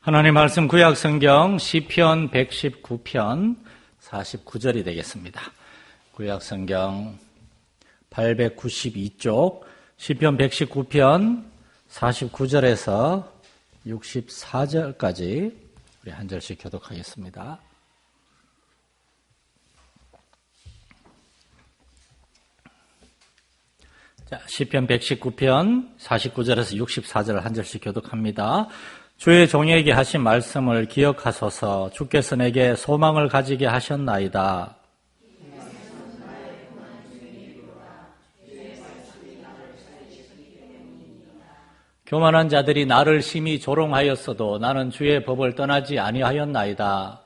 하나님 말씀 구약성경 시편 119편 49절이 되겠습니다. 구약성경 892쪽 시편 119편 49절에서 64절까지 우리 한 절씩 교독하겠습니다. 자, 시편 119편 49절에서 64절 한 절씩 교독합니다. 주의 종에게 하신 말씀을 기억하소서. 주께서 내게 소망을 가지게 하셨나이다. 교만한 자들이 나를 심히 조롱하였어도 나는 주의 법을 떠나지 아니하였나이다.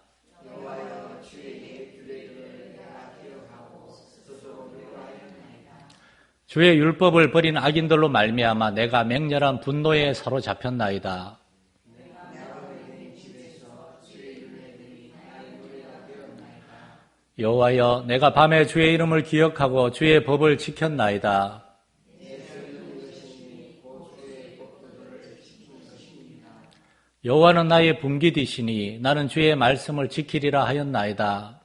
주의 율법을 버린 악인들로 말미암아 내가 맹렬한 분노에 사로잡혔나이다. 여호와여, 내가 밤에 주의 이름을 기억하고 주의 법을 지켰나이다. 여호와는 나의 분깃이시니 나는 주의 말씀을 지키리라 하였나이다.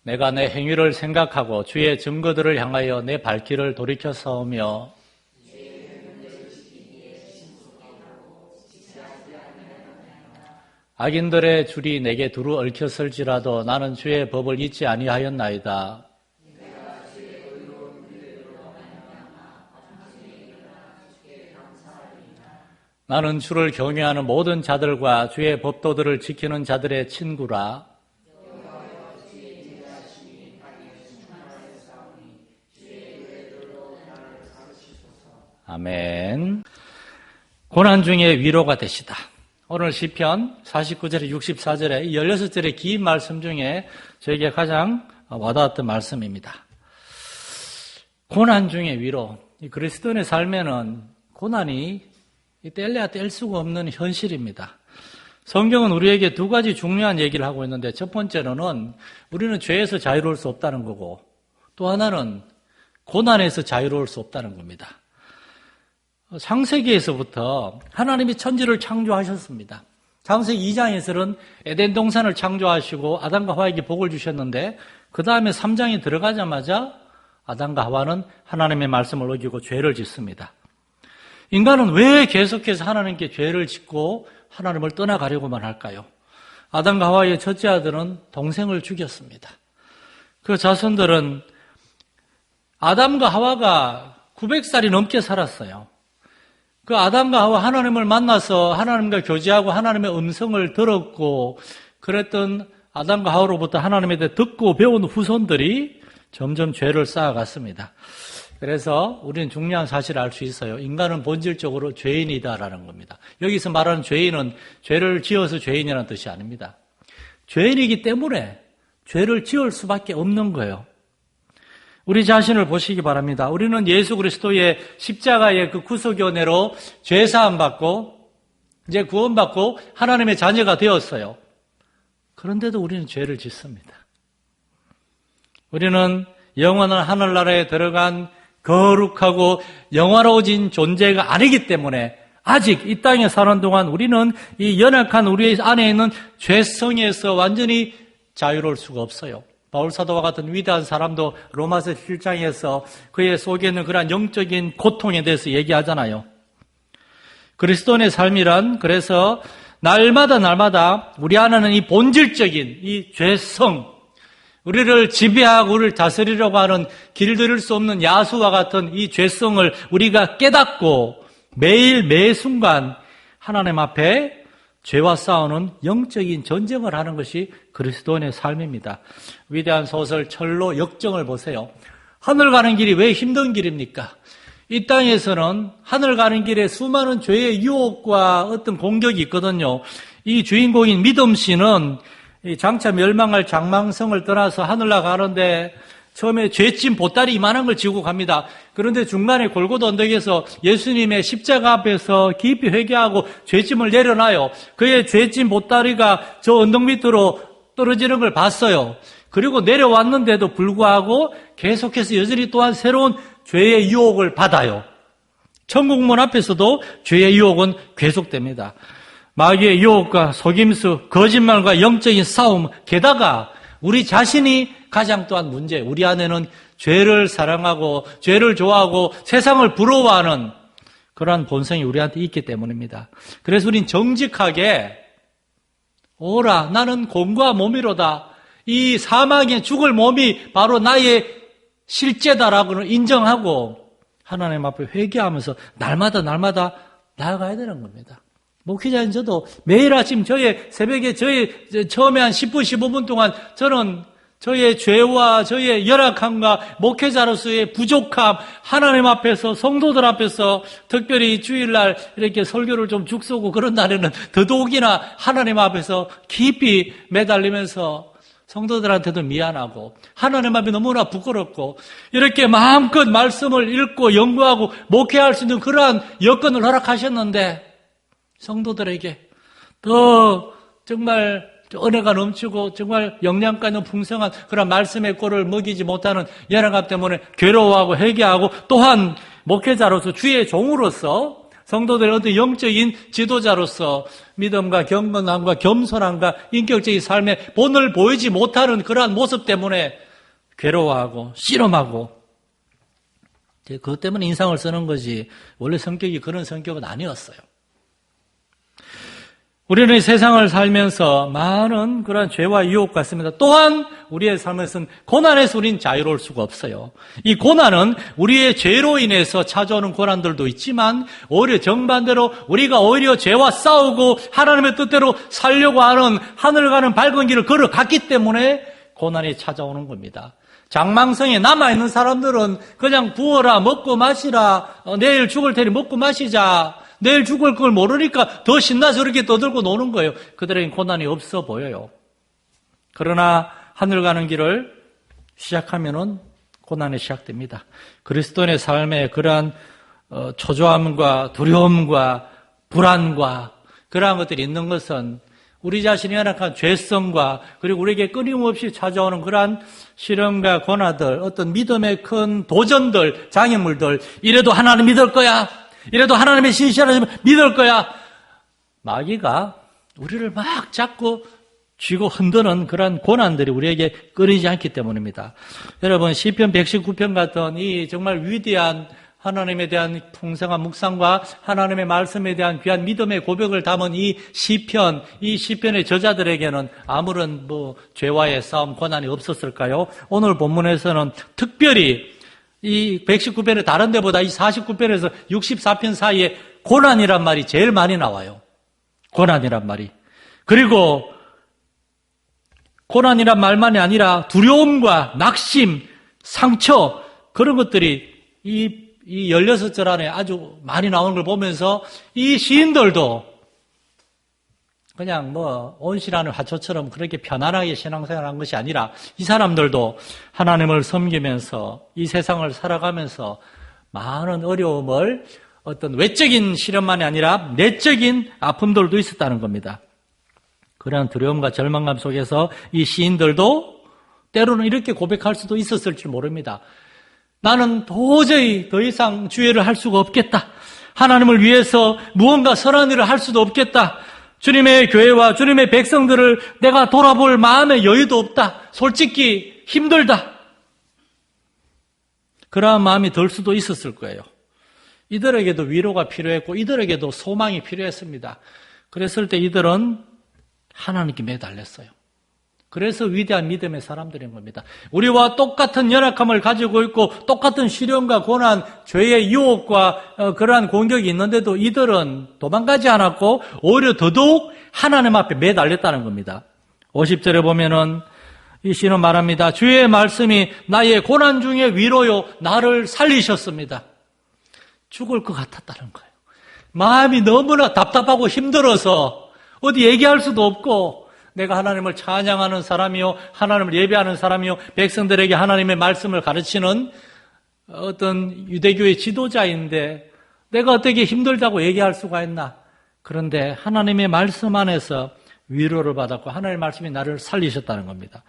내가 내 행위를 생각하고 주의 증거들을 향하여 내 발길을 돌이켜 서오며 악인들의 줄이 내게 두루 얽혔을지라도 나는 주의 법을 잊지 아니하였나이다. 나는 주를 경외하는 모든 자들과 주의 법도들을 지키는 자들의 친구라. 아멘. 고난 중에 위로가 되시다. 오늘 시편 49절에 64절에 16절의 긴 말씀 중에 저에게 가장 와닿았던 말씀입니다. 고난 중에 위로. 이 그리스도인의 삶에는 고난이 뗄래야 뗄 수가 없는 현실입니다. 성경은 우리에게 두 가지 중요한 얘기를 하고 있는데, 첫 번째로는 우리는 죄에서 자유로울 수 없다는 거고, 또 하나는 고난에서 자유로울 수 없다는 겁니다. 창세기에서부터 하나님이 천지를 창조하셨습니다. 창세기 2장에서는 에덴 동산을 창조하시고 아담과 하와에게 복을 주셨는데, 그 다음에 3장에 들어가자마자 아담과 하와는 하나님의 말씀을 어기고 죄를 짓습니다. 인간은 왜 계속해서 하나님께 죄를 짓고 하나님을 떠나가려고만 할까요? 아담과 하와의 첫째 아들은 동생을 죽였습니다. 그 자손들은 아담과 하와가 900살이 넘게 살았어요. 그 아담과 하와 하나님을 만나서 하나님과 교제하고 하나님의 음성을 들었고 그랬던 아담과 하와로부터 하나님에 대해 듣고 배운 후손들이 점점 죄를 쌓아갔습니다. 그래서 우리는 중요한 사실을 알 수 있어요. 인간은 본질적으로 죄인이다라는 겁니다. 여기서 말하는 죄인은 죄를 지어서 죄인이라는 뜻이 아닙니다. 죄인이기 때문에 죄를 지을 수밖에 없는 거예요. 우리 자신을 보시기 바랍니다. 우리는 예수 그리스도의 십자가의 그 구속의 은혜로 죄사함 받고 이제 구원받고 하나님의 자녀가 되었어요. 그런데도 우리는 죄를 짓습니다. 우리는 영원한 하늘나라에 들어간 거룩하고 영화로워진 존재가 아니기 때문에 아직 이 땅에 사는 동안 우리는 이 연약한 우리 안에 있는 죄성에서 완전히 자유로울 수가 없어요. 바울사도와 같은 위대한 사람도 로마서 7장에서 그의 속에 있는 그러한 영적인 고통에 대해서 얘기하잖아요. 그리스도인의 삶이란 그래서 날마다 우리 안에는 이 본질적인 이 죄성, 우리를 지배하고 우리를 다스리려고 하는 길들일 수 없는 야수와 같은 이 죄성을 우리가 깨닫고 매일 매 순간 하나님 앞에 죄와 싸우는 영적인 전쟁을 하는 것이 그리스도인의 삶입니다. 위대한 소설 철로 역정을 보세요. 하늘 가는 길이 왜 힘든 길입니까? 이 땅에서는 하늘 가는 길에 수많은 죄의 유혹과 어떤 공격이 있거든요. 이 주인공인 믿음 씨는 장차 멸망할 장망성을 떠나서 하늘나라 가는데 처음에 죄짐 보따리 이만한 걸 지고 갑니다. 그런데 중간에 골고다 언덕에서 예수님의 십자가 앞에서 깊이 회개하고 죄짐을 내려놔요. 그의 죄짐 보따리가 저 언덕 밑으로 떨어지는 걸 봤어요. 그리고 내려왔는데도 불구하고 계속해서 여전히 또한 새로운 죄의 유혹을 받아요. 천국문 앞에서도 죄의 유혹은 계속됩니다. 마귀의 유혹과 속임수, 거짓말과 영적인 싸움, 게다가 우리 자신이 가장 또한 문제, 우리 안에는 죄를 사랑하고 죄를 좋아하고 세상을 부러워하는 그러한 본성이 우리한테 있기 때문입니다. 그래서 우린 정직하게 오라 나는 공과 몸이로다. 이 사망에 죽을 몸이 바로 나의 실제다라고는 인정하고 하나님 앞에 회개하면서 날마다 나아가야 되는 겁니다. 목회자인 저도 매일 아침 새벽에 처음에 한 10분, 15분 동안 저는 저의 죄와 저의 열악함과 목회자로서의 부족함, 하나님 앞에서, 성도들 앞에서, 특별히 주일날 이렇게 설교를 좀 죽쓰고 그런 날에는 더더욱이나 하나님 앞에서 깊이 매달리면서 성도들한테도 미안하고 하나님 앞에 너무나 부끄럽고 이렇게 마음껏 말씀을 읽고 연구하고 목회할 수 있는 그러한 여건을 허락하셨는데 성도들에게 더 정말 은혜가 넘치고 정말 영양가 있는 풍성한 그런 말씀의 꼴을 먹이지 못하는 열악함 때문에 괴로워하고 회개하고 또한 목회자로서 주의 종으로서 성도들의 어떤 영적인 지도자로서 믿음과 경건함과 겸손함과 인격적인 삶의 본을 보이지 못하는 그러한 모습 때문에 괴로워하고 씨름하고 그것 때문에 인상을 쓰는 거지 원래 성격이 그런 성격은 아니었어요. 우리는 세상을 살면서 많은 그런 죄와 유혹 같습니다. 또한 우리의 삶에서는 고난에서 우리는 자유로울 수가 없어요. 이 고난은 우리의 죄로 인해서 찾아오는 고난들도 있지만 오히려 정반대로 우리가 오히려 죄와 싸우고 하나님의 뜻대로 살려고 하는 하늘 가는 밝은 길을 걸어갔기 때문에 고난이 찾아오는 겁니다. 장망성에 남아있는 사람들은 그냥 부어라 먹고 마시라 내일 죽을 테니 먹고 마시자 내일 죽을 걸 모르니까 더 신나서 이렇게 떠들고 노는 거예요. 그들에겐 고난이 없어 보여요. 그러나 하늘 가는 길을 시작하면은 고난이 시작됩니다. 그리스도인의 삶에 그러한 초조함과 두려움과 불안과 그러한 것들이 있는 것은 우리 자신이 연약한 죄성과 그리고 우리에게 끊임없이 찾아오는 그러한 시련과 고난들, 어떤 믿음의 큰 도전들, 장애물들, 이래도 하나님 믿을 거야. 이래도 하나님의 신실하심을 믿을 거야. 마귀가 우리를 막 잡고 쥐고 흔드는 그런 고난들이 우리에게 끊이지 않기 때문입니다. 여러분 시편 119편 같은 이 정말 위대한 하나님에 대한 풍성한 묵상과 하나님의 말씀에 대한 귀한 믿음의 고백을 담은 이 시편의 저자들에게는 아무런 죄와의 싸움, 고난이 없었을까요? 오늘 본문에서는 특별히 이 119편의 다른 데보다 이 49편에서 64편 사이에 고난이란 말이 제일 많이 나와요. 고난이란 말이. 그리고 고난이란 말만이 아니라 두려움과 낙심, 상처 그런 것들이 이 16절 안에 아주 많이 나오는 걸 보면서 이 시인들도 그냥 온실하는 화초처럼 그렇게 편안하게 신앙생활한 것이 아니라 이 사람들도 하나님을 섬기면서 이 세상을 살아가면서 많은 어려움을 어떤 외적인 시련만이 아니라 내적인 아픔들도 있었다는 겁니다. 그런 두려움과 절망감 속에서 이 시인들도 때로는 이렇게 고백할 수도 있었을지 모릅니다. 나는 도저히 더 이상 주의를 할 수가 없겠다. 하나님을 위해서 무언가 선한 일을 할 수도 없겠다. 주님의 교회와 주님의 백성들을 내가 돌아볼 마음의 여유도 없다. 솔직히 힘들다. 그러한 마음이 들 수도 있었을 거예요. 이들에게도 위로가 필요했고 이들에게도 소망이 필요했습니다. 그랬을 때 이들은 하나님께 매달렸어요. 그래서 위대한 믿음의 사람들인 겁니다. 우리와 똑같은 연약함을 가지고 있고 똑같은 시련과 고난, 죄의 유혹과 그러한 공격이 있는데도 이들은 도망가지 않았고 오히려 더더욱 하나님 앞에 매달렸다는 겁니다. 50절에 보면은 이 시는 말합니다. 주의 말씀이 나의 고난 중에 위로요 나를 살리셨습니다. 죽을 것 같았다는 거예요. 마음이 너무나 답답하고 힘들어서 어디 얘기할 수도 없고 내가 하나님을 찬양하는 사람이요 하나님을 예배하는 사람이요 백성들에게 하나님의 말씀을 가르치는 어떤 유대교의 지도자인데 내가 어떻게 힘들다고 얘기할 수가 있나. 그런데 하나님의 말씀 안에서 위로를 받았고 하나님의 말씀이 나를 살리셨다는 겁니다.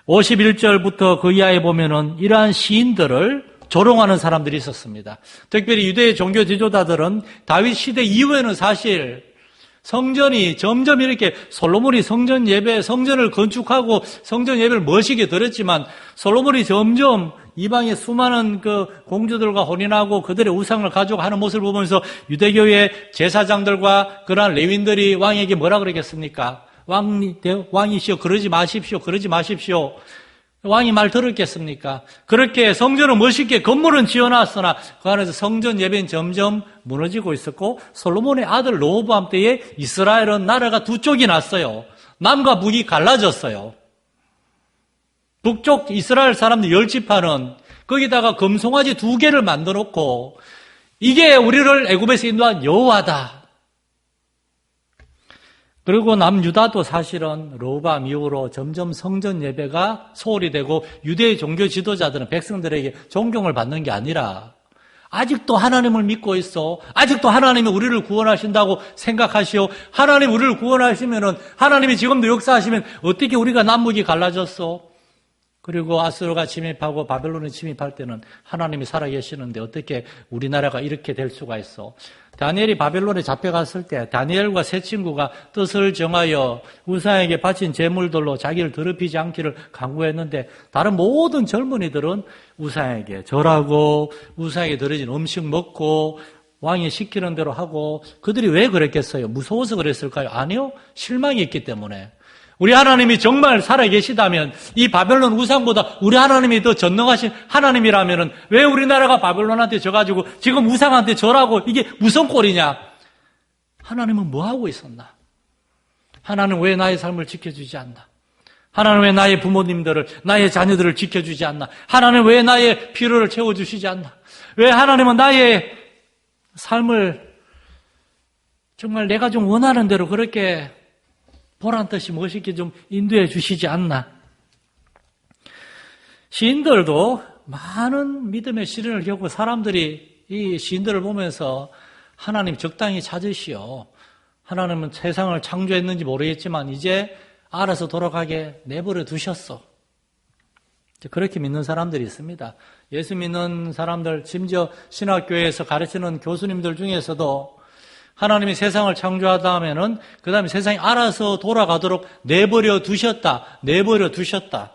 51절부터 그 이하에 보면은 이러한 시인들을 조롱하는 사람들이 있었습니다. 특별히 유대의 종교 지도자들은 다윗 시대 이후에는 사실 성전이 점점 이렇게 솔로몬이 성전 예배, 성전을 건축하고 성전 예배를 멋있게 드렸지만 솔로몬이 점점 이방의 수많은 그 공주들과 혼인하고 그들의 우상을 가지고 하는 모습을 보면서 유대교의 제사장들과 그러한 레위인들이 왕에게 뭐라 그러겠습니까? 왕이시여 그러지 마십시오. 그러지 마십시오. 왕이 말 들었겠습니까? 그렇게 성전을 멋있게 건물은 지어놨으나 그 안에서 성전 예배는 점점 무너지고 있었고 솔로몬의 아들 르호보암 때에 이스라엘은 나라가 두 쪽이 났어요. 남과 북이 갈라졌어요. 북쪽 이스라엘 사람들 10지파는 거기다가 금송아지 2개를 만들어 놓고 이게 우리를 애굽에서 인도한 여호와다. 그리고 남유다도 사실은 르호보암 이후로 점점 성전 예배가 소홀히 되고 유대의 종교 지도자들은 백성들에게 존경을 받는 게 아니라 아직도 하나님을 믿고 있어. 아직도 하나님이 우리를 구원하신다고 생각하시오. 하나님 우리를 구원하시면은 하나님이 지금도 역사하시면 어떻게 우리가 남북이 갈라졌어? 그리고 아수르가 침입하고 바벨론이 침입할 때는 하나님이 살아계시는데 어떻게 우리나라가 이렇게 될 수가 있어? 다니엘이 바벨론에 잡혀갔을 때 다니엘과 세 친구가 뜻을 정하여 우상에게 바친 제물들로 자기를 더럽히지 않기를 강구했는데 다른 모든 젊은이들은 우상에게 절하고 우상에게 드려진 음식 먹고 왕이 시키는 대로 하고 그들이 왜 그랬겠어요? 무서워서 그랬을까요? 아니요. 실망이 있기 때문에. 우리 하나님이 정말 살아계시다면 이 바벨론 우상보다 우리 하나님이 더 전능하신 하나님이라면 왜 우리나라가 바벨론한테 져가지고 지금 우상한테 절하고 이게 무슨 꼴이냐? 하나님은 뭐 하고 있었나? 하나님은 왜 나의 삶을 지켜주지 않나? 하나님은 왜 나의 부모님들을, 나의 자녀들을 지켜주지 않나? 하나님은 왜 나의 필요를 채워주시지 않나? 왜 하나님은 나의 삶을 정말 내가 좀 원하는 대로 그렇게 보란듯이 멋있게 좀 인도해 주시지 않나. 시인들도 많은 믿음의 시련을 겪고 사람들이 이 시인들을 보면서 하나님 적당히 찾으시오. 하나님은 세상을 창조했는지 모르겠지만 이제 알아서 돌아가게 내버려 두셨어. 그렇게 믿는 사람들이 있습니다. 예수 믿는 사람들, 심지어 신학교에서 가르치는 교수님들 중에서도 하나님이 세상을 창조하다 하면은 그 다음에 세상이 알아서 돌아가도록 내버려 두셨다. 내버려 두셨다.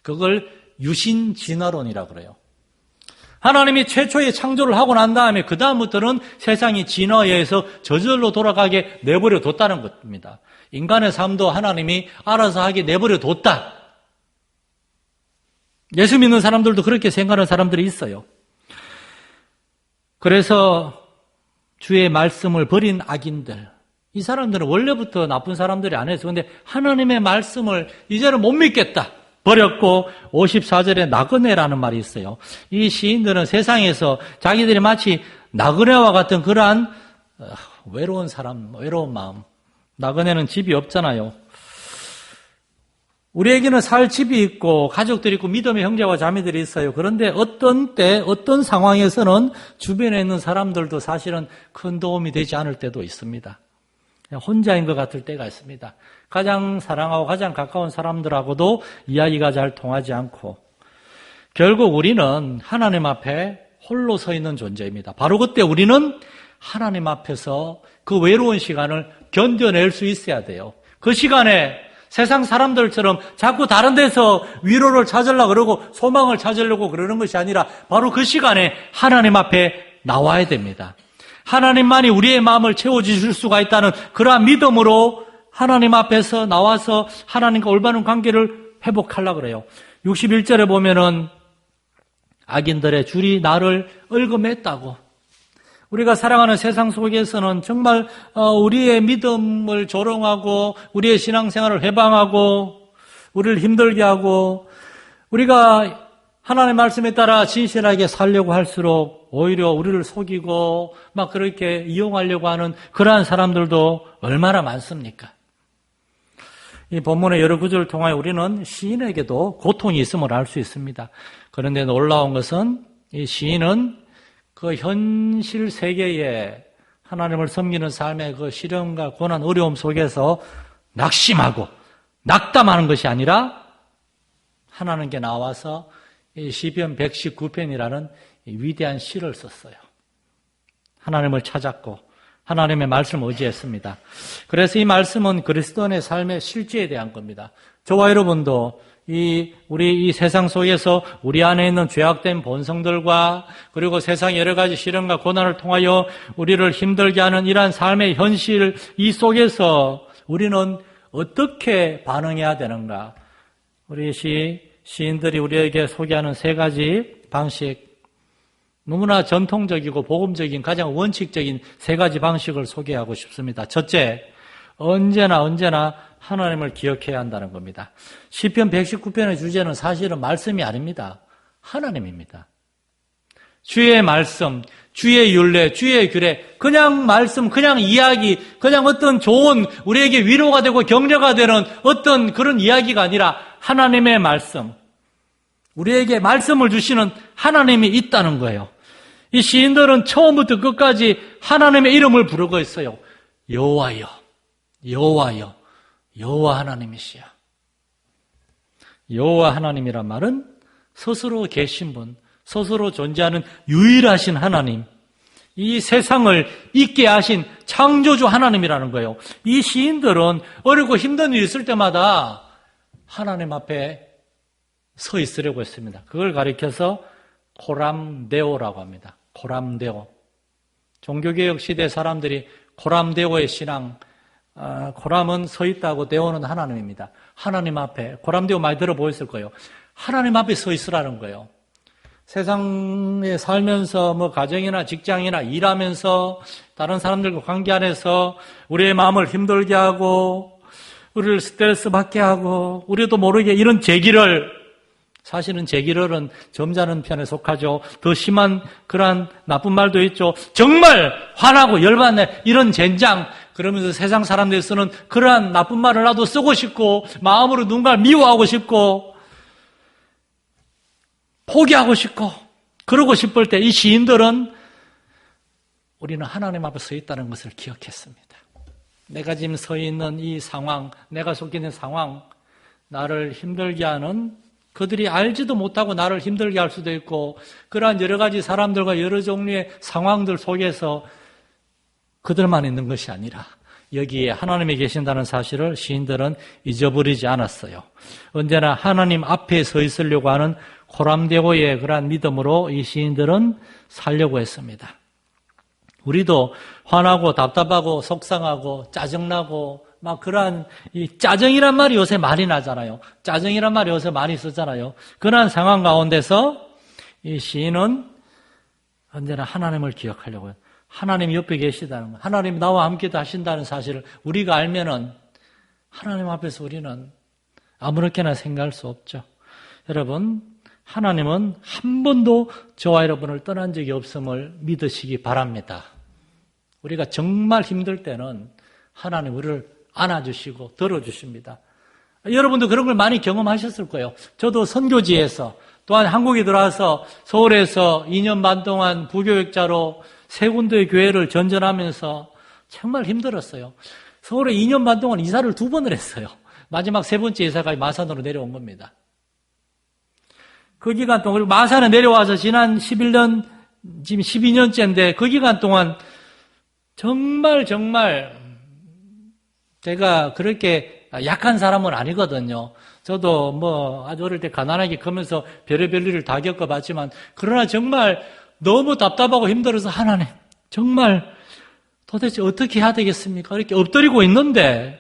그걸 유신진화론이라고 그래요. 하나님이 최초의 창조를 하고 난 다음에 그 다음부터는 세상이 진화에 의해서 저절로 돌아가게 내버려 뒀다는 겁니다. 인간의 삶도 하나님이 알아서 하게 내버려 뒀다. 예수 믿는 사람들도 그렇게 생각하는 사람들이 있어요. 그래서 주의 말씀을 버린 악인들, 이 사람들은 원래부터 나쁜 사람들이 아니었어요. 그런데 하나님의 말씀을 이제는 못 믿겠다. 버렸고 54절에 나그네라는 말이 있어요. 이 시인들은 세상에서 자기들이 마치 나그네와 같은 그러한 외로운 사람, 외로운 마음. 나그네는 집이 없잖아요. 우리에게는 살 집이 있고 가족들이 있고 믿음의 형제와 자매들이 있어요. 그런데 어떤 때 어떤 상황에서는 주변에 있는 사람들도 사실은 큰 도움이 되지 않을 때도 있습니다. 그냥 혼자인 것 같을 때가 있습니다. 가장 사랑하고 가장 가까운 사람들하고도 이야기가 잘 통하지 않고 결국 우리는 하나님 앞에 홀로 서 있는 존재입니다. 바로 그때 우리는 하나님 앞에서 그 외로운 시간을 견뎌낼 수 있어야 돼요. 그 시간에 세상 사람들처럼 자꾸 다른 데서 위로를 찾으려고 그러고 소망을 찾으려고 그러는 것이 아니라 바로 그 시간에 하나님 앞에 나와야 됩니다. 하나님만이 우리의 마음을 채워주실 수가 있다는 그러한 믿음으로 하나님 앞에서 나와서 하나님과 올바른 관계를 회복하려고 그래요. 61절에 보면은 악인들의 줄이 나를 얽어맸다고. 우리가 살아가는 세상 속에서는 정말 우리의 믿음을 조롱하고 우리의 신앙생활을 해방하고 우리를 힘들게 하고 우리가 하나님의 말씀에 따라 진실하게 살려고 할수록 오히려 우리를 속이고 막 그렇게 이용하려고 하는 그러한 사람들도 얼마나 많습니까? 이 본문의 여러 구절을 통하여 우리는 시인에게도 고통이 있음을 알 수 있습니다. 그런데 놀라운 것은 이 시인은 그 현실 세계에 하나님을 섬기는 삶의 그 시련과 고난, 어려움 속에서 낙심하고 낙담하는 것이 아니라 하나님께 나와서 시편 119편이라는 위대한 시를 썼어요. 하나님을 찾았고 하나님의 말씀을 의지했습니다. 그래서 이 말씀은 그리스도 안의 삶의 실제에 대한 겁니다. 저와 여러분도 우리 이 세상 속에서 우리 안에 있는 죄악된 본성들과 그리고 세상 여러 가지 시련과 고난을 통하여 우리를 힘들게 하는 이러한 삶의 현실 이 속에서 우리는 어떻게 반응해야 되는가? 우리 시인들이 우리에게 소개하는 세 가지 방식, 너무나 전통적이고 복음적인 가장 원칙적인 세 가지 방식을 소개하고 싶습니다. 첫째, 언제나 하나님을 기억해야 한다는 겁니다. 시편 119편의 주제는 사실은 말씀이 아닙니다. 하나님입니다. 주의 말씀, 주의 율례, 주의 규례, 그냥 말씀, 그냥 이야기, 그냥 어떤 좋은 우리에게 위로가 되고 격려가 되는 어떤 그런 이야기가 아니라 하나님의 말씀, 우리에게 말씀을 주시는 하나님이 있다는 거예요. 이 시인들은 처음부터 끝까지 하나님의 이름을 부르고 있어요. 여호와여, 여호와여, 여호와 하나님이시여. 여호와 하나님이란 말은 스스로 계신 분, 스스로 존재하는 유일하신 하나님, 이 세상을 있게 하신 창조주 하나님이라는 거예요. 이 시인들은 어렵고 힘든 일이 있을 때마다 하나님 앞에 서 있으려고 했습니다. 그걸 가리켜서 코람데오라고 합니다. 코람데오. 종교개혁 시대 사람들이 코람데오의 신앙, 코람은 서 있다고 데오는 하나님입니다. 하나님 앞에, 코람데오 많이 들어보셨을 거예요. 하나님 앞에 서 있으라는 거예요. 세상에 살면서 가정이나 직장이나 일하면서 다른 사람들과 관계 안에서 우리의 마음을 힘들게 하고 우리를 스트레스 받게 하고 우리도 모르게 이런 제기를, 사실은 제기를은 점잖은 편에 속하죠. 더 심한 그러한 나쁜 말도 있죠. 정말 화나고 열받네, 이런 젠장, 그러면서 세상 사람들이 쓰는 그러한 나쁜 말을 나도 쓰고 싶고 마음으로 누군가를 미워하고 싶고 포기하고 싶고 그러고 싶을 때 이 시인들은 우리는 하나님 앞에 서 있다는 것을 기억했습니다. 내가 지금 서 있는 이 상황, 내가 속해 있는 상황, 나를 힘들게 하는, 그들이 알지도 못하고 나를 힘들게 할 수도 있고 그러한 여러 가지 사람들과 여러 종류의 상황들 속에서 그들만 있는 것이 아니라 여기에 하나님이 계신다는 사실을 시인들은 잊어버리지 않았어요. 언제나 하나님 앞에 서 있으려고 하는 코람데오의 그러한 믿음으로 이 시인들은 살려고 했습니다. 우리도 화나고 답답하고 속상하고 짜증나고 막 그러한 이 짜증이란 말이 요새 많이 나잖아요. 짜증이란 말이 요새 많이 쓰잖아요. 그러한 상황 가운데서 이 시인은 언제나 하나님을 기억하려고 해요. 하나님 옆에 계시다는 거, 하나님 나와 함께 하신다는 사실을 우리가 알면은 하나님 앞에서 우리는 아무렇게나 생각할 수 없죠. 여러분, 하나님은 한 번도 저와 여러분을 떠난 적이 없음을 믿으시기 바랍니다. 우리가 정말 힘들 때는 하나님 우리를 안아주시고 들어주십니다. 여러분도 그런 걸 많이 경험하셨을 거예요. 저도 선교지에서 또한 한국에 들어와서 서울에서 2년 반 동안 부교육자로 세 군데의 교회를 전전하면서 정말 힘들었어요. 서울에 2년 반 동안 이사를 2번을 했어요. 마지막 세 번째 이사가 마산으로 내려온 겁니다. 그 기간 동안, 그리고 마산에 내려와서 지난 11년, 지금 12년째인데 그 기간 동안 정말 제가 그렇게 약한 사람은 아니거든요. 저도 아주 어릴 때 가난하게 크면서 별의별 일을 다 겪어봤지만 그러나 정말 너무 답답하고 힘들어서 하나님 정말 도대체 어떻게 해야 되겠습니까? 이렇게 엎드리고 있는데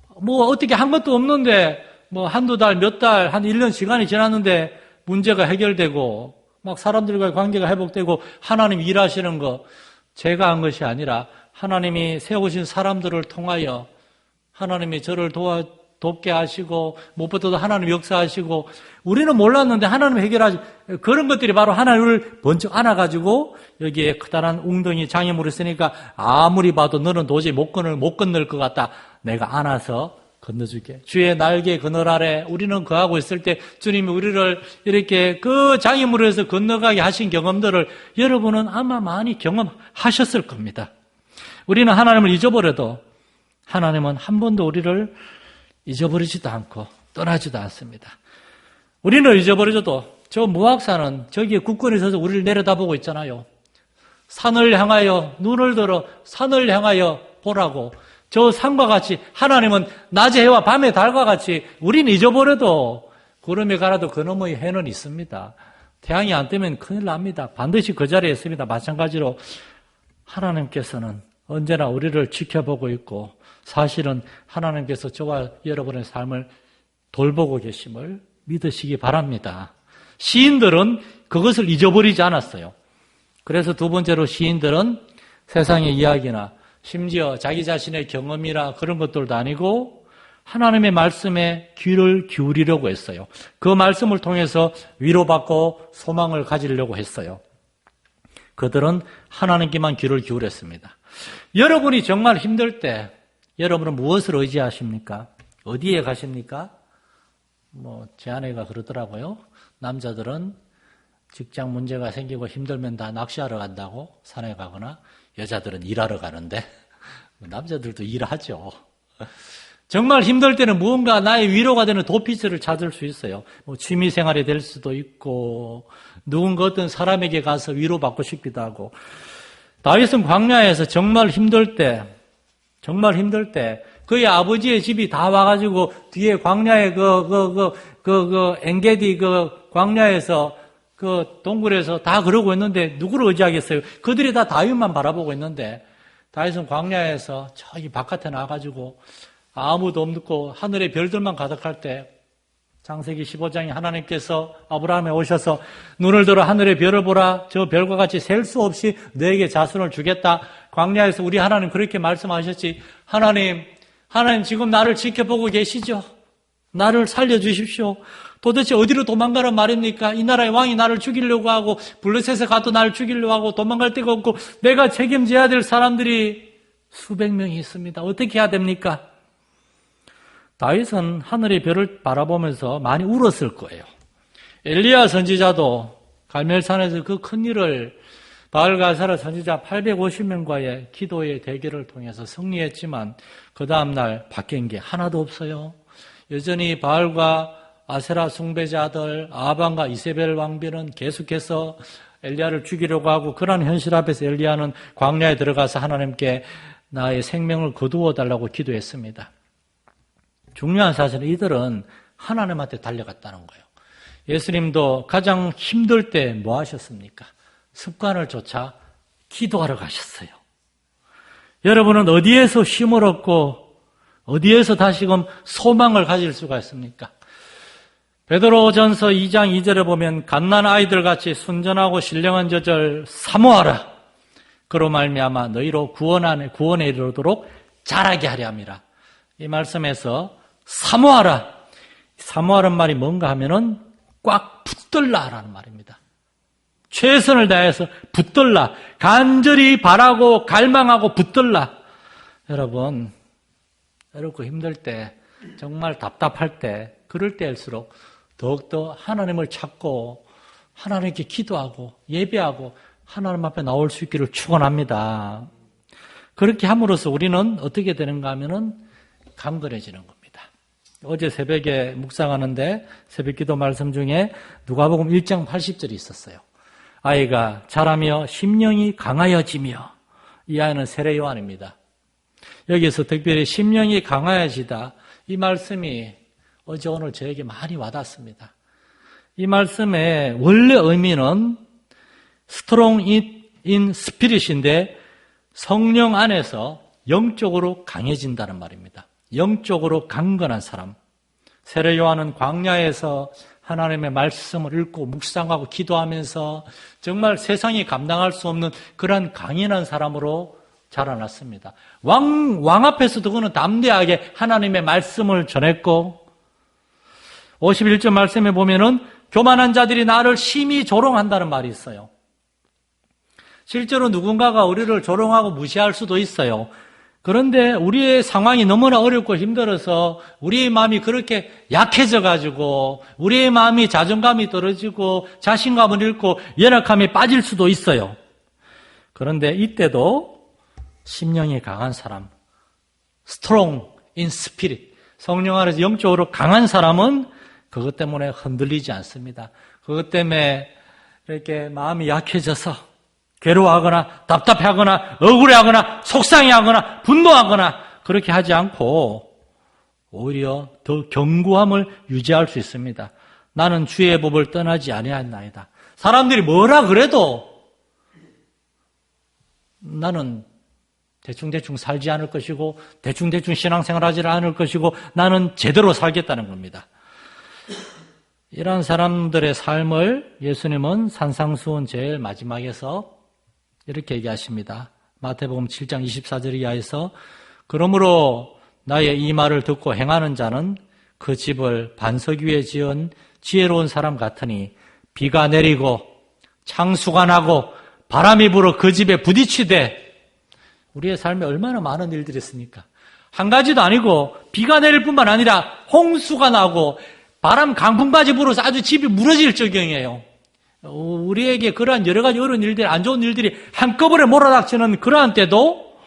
어떻게 한 것도 없는데 한두 달, 몇 달, 한 1년 시간이 지났는데 문제가 해결되고 막 사람들과의 관계가 회복되고 하나님 일하시는 거 제가 한 것이 아니라 하나님이 세우신 사람들을 통하여 하나님이 저를 돕게 하시고 무엇보다도 하나님 역사하시고 우리는 몰랐는데 하나님 해결하시 그런 것들이 바로 하나님을 번쩍 안아가지고 여기에 커다란 웅덩이 장애물이 있으니까 아무리 봐도 너는 도저히 못 건널 것 같다. 내가 안아서 건너줄게. 주의 날개 그늘 아래 우리는 거하고 있을 때 주님이 우리를 이렇게 그 장애물에서 건너가게 하신 경험들을 여러분은 아마 많이 경험하셨을 겁니다. 우리는 하나님을 잊어버려도 하나님은 한 번도 우리를 잊어버리지도 않고 떠나지도 않습니다. 우리는 잊어버려줘도 저 무학사는 저기에 국군에 서서 우리를 내려다보고 있잖아요. 산을 향하여 눈을 들어 산을 향하여 보라고. 저 산과 같이 하나님은 낮의 해와 밤의 달과 같이 우린 잊어버려도 구름이 가라도 그 너머의 해는 있습니다. 태양이 안 뜨면 큰일 납니다. 반드시 그 자리에 있습니다. 마찬가지로 하나님께서는 언제나 우리를 지켜보고 있고 사실은 하나님께서 저와 여러분의 삶을 돌보고 계심을 믿으시기 바랍니다. 시인들은 그것을 잊어버리지 않았어요. 그래서 두 번째로 시인들은 세상의 이야기나 심지어 자기 자신의 경험이나 그런 것들도 아니고 하나님의 말씀에 귀를 기울이려고 했어요. 그 말씀을 통해서 위로받고 소망을 가지려고 했어요. 그들은 하나님께만 귀를 기울였습니다. 여러분이 정말 힘들 때 여러분은 무엇을 의지하십니까? 어디에 가십니까? 제 아내가 그러더라고요. 남자들은 직장 문제가 생기고 힘들면 다 낚시하러 간다고 산에 가거나 여자들은 일하러 가는데 남자들도 일하죠. 정말 힘들 때는 무언가 나의 위로가 되는 도피처를 찾을 수 있어요. 취미생활이 될 수도 있고 누군가 어떤 사람에게 가서 위로받고 싶기도 하고. 다윗은 광야에서 정말 힘들 때 그의 아버지의 집이 다 와가지고 뒤에 광야에 엔게디 광야에서 그 동굴에서 다 그러고 있는데 누구를 의지하겠어요? 그들이 다 다윗만 바라보고 있는데 다윗은 광야에서 저기 바깥에 나가가지고 아무도 없고 하늘의 별들만 가득할 때 창세기 15장에 하나님께서 아브라함에 오셔서 눈을 들어 하늘의 별을 보라. 저 별과 같이 셀 수 없이 너에게 자손을 주겠다. 광야에서 우리 하나님 그렇게 말씀하셨지. 하나님 지금 나를 지켜보고 계시죠? 나를 살려주십시오. 도대체 어디로 도망가란 말입니까? 이 나라의 왕이 나를 죽이려고 하고 블레셋에 가도 나를 죽이려고 하고 도망갈 데가 없고 내가 책임져야 될 사람들이 수백 명이 있습니다. 어떻게 해야 됩니까? 다윗은 하늘의 별을 바라보면서 많이 울었을 거예요. 엘리야 선지자도 갈멜산에서 그 큰 일을 바알가사라 선지자 850명과의 기도의 대결을 통해서 승리했지만 그 다음날 바뀐 게 하나도 없어요. 여전히 바알과 아세라 숭배자들 아합과 이세벨 왕비는 계속해서 엘리야를 죽이려고 하고 그런 현실 앞에서 엘리야는 광야에 들어가서 하나님께 나의 생명을 거두어 달라고 기도했습니다. 중요한 사실은 이들은 하나님한테 달려갔다는 거예요. 예수님도 가장 힘들 때 뭐 하셨습니까? 습관을 쫓아 기도하러 가셨어요. 여러분은 어디에서 힘을 얻고 어디에서 다시금 소망을 가질 수가 있습니까? 베드로전서 2장 2절에 보면 갓난 아이들같이 순전하고 신령한 저절 사모하라. 그로 말미암아 너희로 구원에 이르도록 자라게 하려 함이라. 이 말씀에서 사모하라. 사모하라는 말이 뭔가 하면은 꽉 붙들라라는 말입니다. 최선을 다해서 붙들라. 간절히 바라고 갈망하고 붙들라. 여러분, 어렵고 힘들 때, 정말 답답할 때, 그럴 때일수록 더욱더 하나님을 찾고 하나님께 기도하고 예배하고 하나님 앞에 나올 수 있기를 축원합니다. 그렇게 함으로써 우리는 어떻게 되는가 하면은 강건해지는 겁니다. 어제 새벽에 묵상하는데 새벽기도 말씀 중에 누가복음 1장 80절이 있었어요. 아이가 자라며 심령이 강하여지며, 이 아이는 세례 요한입니다. 여기서 특별히 심령이 강하여지다, 이 말씀이 어제 오늘 저에게 많이 와닿습니다. 이 말씀의 원래 의미는 strong in spirit인데 성령 안에서 영적으로 강해진다는 말입니다. 영적으로 강건한 사람. 세례 요한은 광야에서 하나님의 말씀을 읽고 묵상하고 기도하면서 정말 세상이 감당할 수 없는 그런 강인한 사람으로 자라났습니다. 왕 앞에서도 그는 담대하게 하나님의 말씀을 전했고, 51절 말씀에 보면은 교만한 자들이 나를 심히 조롱한다는 말이 있어요. 실제로 누군가가 우리를 조롱하고 무시할 수도 있어요. 그런데 우리의 상황이 너무나 어렵고 힘들어서 우리의 마음이 그렇게 약해져가지고 우리의 마음이 자존감이 떨어지고 자신감을 잃고 연약함에 빠질 수도 있어요. 그런데 이때도 심령이 강한 사람, strong in spirit, 성령 안에서 영적으로 강한 사람은 그것 때문에 흔들리지 않습니다. 그것 때문에 이렇게 마음이 약해져서 괴로워하거나 답답해하거나 억울해하거나 속상해하거나 분노하거나 그렇게 하지 않고 오히려 더 견고함을 유지할 수 있습니다. 나는 주의 법을 떠나지 아니하나이다. 사람들이 뭐라 그래도 나는 대충대충 살지 않을 것이고 대충대충 신앙생활하지 않을 것이고 나는 제대로 살겠다는 겁니다. 이런 사람들의 삶을 예수님은 산상수훈 제일 마지막에서 이렇게 얘기하십니다. 마태복음 7장 24절 이하에서 그러므로 나의 이 말을 듣고 행하는 자는 그 집을 반석 위에 지은 지혜로운 사람 같으니 비가 내리고 창수가 나고 바람이 불어 그 집에 부딪히되 우리의 삶에 얼마나 많은 일들이 있습니까? 한 가지도 아니고 비가 내릴 뿐만 아니라 홍수가 나고 바람 강풍까지 불어서 아주 집이 무너질 지경이에요. 우리에게 그러한 여러 가지 어려운 일들, 안 좋은 일들이 한꺼번에 몰아닥치는 그러한 때도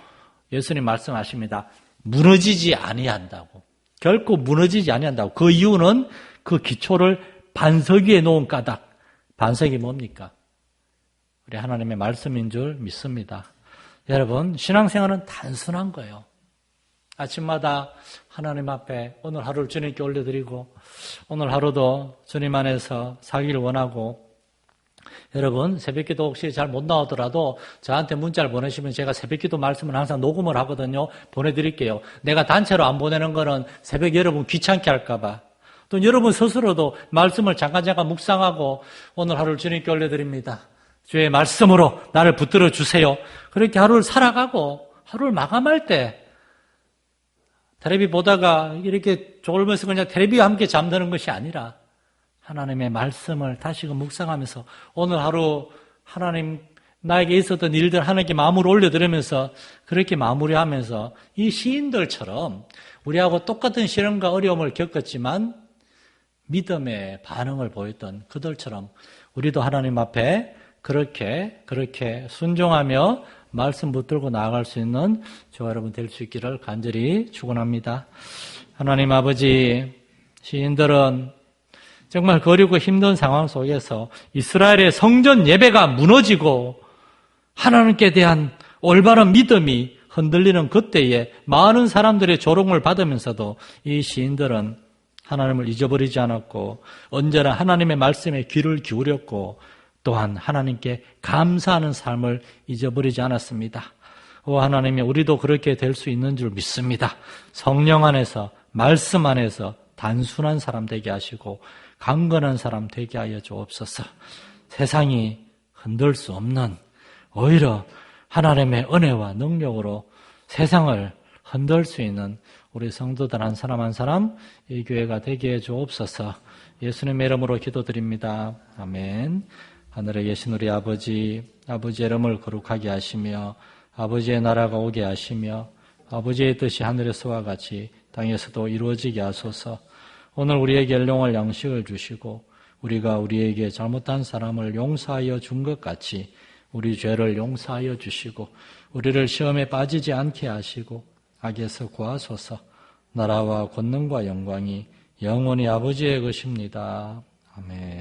예수님 말씀하십니다. 무너지지 아니한다고. 결코 무너지지 아니한다고. 그 이유는 그 기초를 반석 위에 놓은 까닭. 반석이 뭡니까? 우리 하나님의 말씀인 줄 믿습니다. 여러분, 신앙생활은 단순한 거예요. 아침마다 하나님 앞에 오늘 하루를 주님께 올려드리고 오늘 하루도 주님 안에서 살기를 원하고 여러분 새벽기도 혹시 잘 못 나오더라도 저한테 문자를 보내시면 제가 새벽기도 말씀을 항상 녹음을 하거든요. 보내드릴게요. 내가 단체로 안 보내는 거는 새벽 여러분 귀찮게 할까 봐. 또 여러분 스스로도 말씀을 잠깐 묵상하고 오늘 하루를 주님께 올려드립니다. 주의 말씀으로 나를 붙들어 주세요. 그렇게 하루를 살아가고 하루를 마감할 때 텔레비 보다가 이렇게 졸면서 그냥 텔레비와 함께 잠드는 것이 아니라 하나님의 말씀을 다시금 묵상하면서 오늘 하루 하나님 나에게 있었던 일들 하나님께 마음을 올려드리면서 그렇게 마무리하면서 이 시인들처럼 우리하고 똑같은 시련과 어려움을 겪었지만 믿음의 반응을 보였던 그들처럼 우리도 하나님 앞에 그렇게 순종하며 말씀 붙들고 나아갈 수 있는 저와 여러분 될 수 있기를 간절히 축원합니다. 하나님 아버지, 시인들은 정말 거리고 힘든 상황 속에서 이스라엘의 성전 예배가 무너지고 하나님께 대한 올바른 믿음이 흔들리는 그때에 많은 사람들의 조롱을 받으면서도 이 시인들은 하나님을 잊어버리지 않았고 언제나 하나님의 말씀에 귀를 기울였고 또한 하나님께 감사하는 삶을 잊어버리지 않았습니다. 하나님이 우리도 그렇게 될 수 있는 줄 믿습니다. 성령 안에서 말씀 안에서 단순한 사람 되게 하시고 강건한 사람 되게 하여 주옵소서. 세상이 흔들 수 없는 오히려 하나님의 은혜와 능력으로 세상을 흔들 수 있는 우리 성도들 한 사람 한 사람 이 교회가 되게 해 주옵소서. 예수님의 이름으로 기도드립니다. 아멘. 하늘에 계신 우리 아버지의 이름을 거룩하게 하시며 아버지의 나라가 오게 하시며 아버지의 뜻이 하늘에서와 같이 땅에서도 이루어지게 하소서. 오늘 우리에게 일용할 양식을 주시고 우리가 우리에게 잘못한 사람을 용서하여 준 것 같이 우리 죄를 용서하여 주시고 우리를 시험에 빠지지 않게 하시고 악에서 구하소서. 나라와 권능과 영광이 영원히 아버지의 것입니다. 아멘.